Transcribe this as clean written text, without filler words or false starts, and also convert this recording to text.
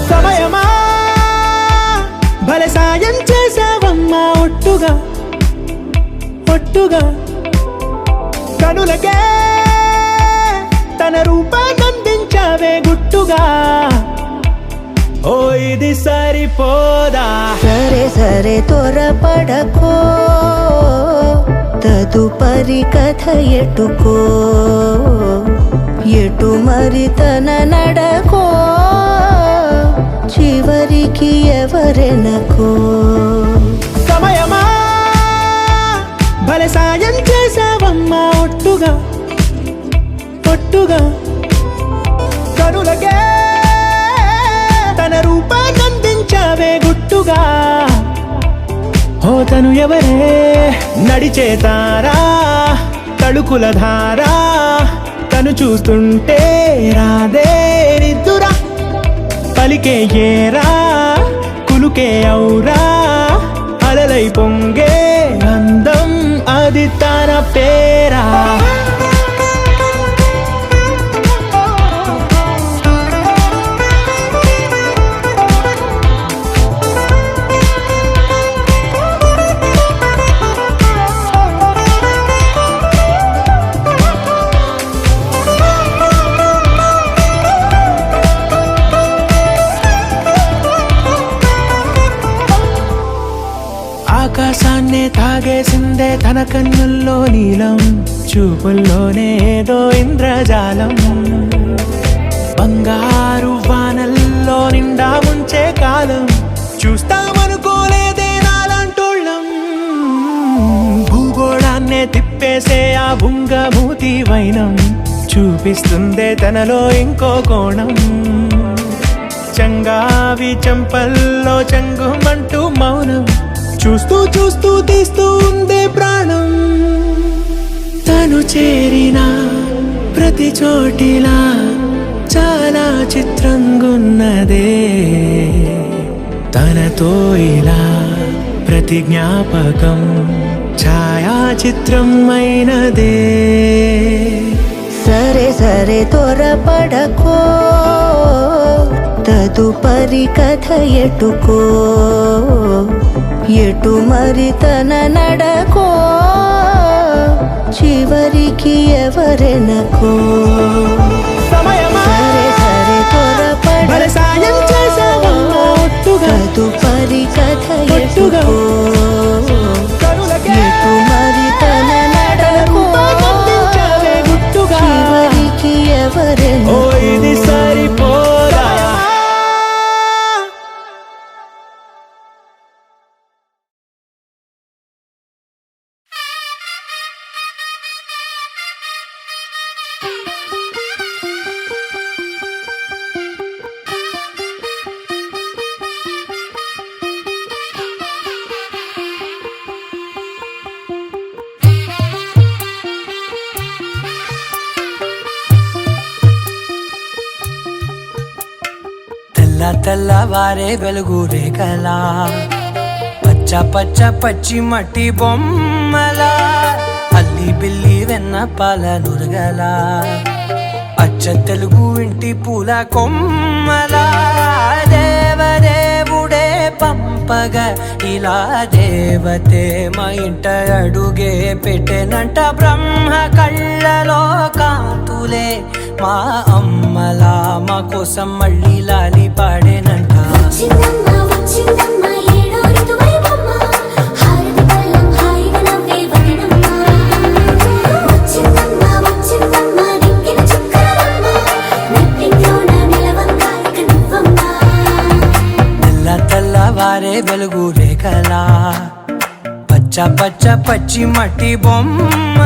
సమయమా భలే సాయం చేసావమ్మా ఒట్టుగా ఒట్టుగా కనులకే తన రూపాన్నందించావే గుట్టుగా ఓ ఇది సరిపోదా సరే సరే త్వరపడకో తదుపరి కథ ఎటుకో ఎటు మరి తన నడకో చివరికి ఎవరెనకో సమయమా భలే సాయం చేసావమ్మా ఒట్టుగా ఒట్టుగా కనులకే తన రూపాన్నందించావే గుట్టుగా ఓ తను ఎవరే నడిచేతారా తడుకుల ధారా తను చూస్తుంటే రాదే నిద్దురా పలికే ఏరా కులుకే ఔరా అలలై పొంగే అందం అది తన పేరా ఆకాశాన్నే తాగేసిందే తన కన్నుల్లో నీలం చూపుల్లోనే ఏదో ఇంద్రజాలం బంగారు వానల్లో నిండా ముంచే కాలం చూస్తామనుకోలేదే నాలంటోళ్ళం భూగోళాన్నే తిప్పేసే ఆ బుంగమూతి వైనం చూపిస్తుందే తనలో ఇంకో కోణం చంగావి చెంపల్లో చంగుమంటూ మౌనం చూస్తూ చూస్తూ తీస్తూ ఉందే ప్రాణం తను చేరిన ప్రతి చోటిలా చాలా చిత్రంగున్నదే తనతో ఇలా ప్రతి జ్ఞాపకం ఛాయాచిత్రం అయినదే సరే సరే త్వరపడకో తదుపరి కథ ఎటుకో ఎటు మరి తన నడకో చివరికి ఎవరెనకో సమయమా సరే సరే భలే సాయం చేసావమ్మా ఒట్టుగా తదుపరి కథ ఒట్టుగా ఎటుకో కనులకే ఎటు మరి తన నడకో రూపాన్నందించావే గుట్టుగా చివరికి ఓ ఎవరెనకో ఇది సరిపోదా తెల్లవారే వెలుగు రేఖలా పచ్చ పచ్చ పచ్చి మట్టి బొమ్మలా అల్లి బిల్లి వెన్న పాల నురగలా అచ్చ తెలుగు ఇంటి పూల కొమ్మలా దేవదేవుడే పంపగా ఇలా దేవతే మా ఇంట అడుగే పెట్టెనంట బ్రహ్మ కళ్ళలో కాంతులే మా అమ్మలా మా కోసం మళ్ళీ లాలి పాడేనంట తెల్లవారే వెలుగు రేఖలా పచ్చ పచ్చ పచ్చి మట్టి బొమ్మ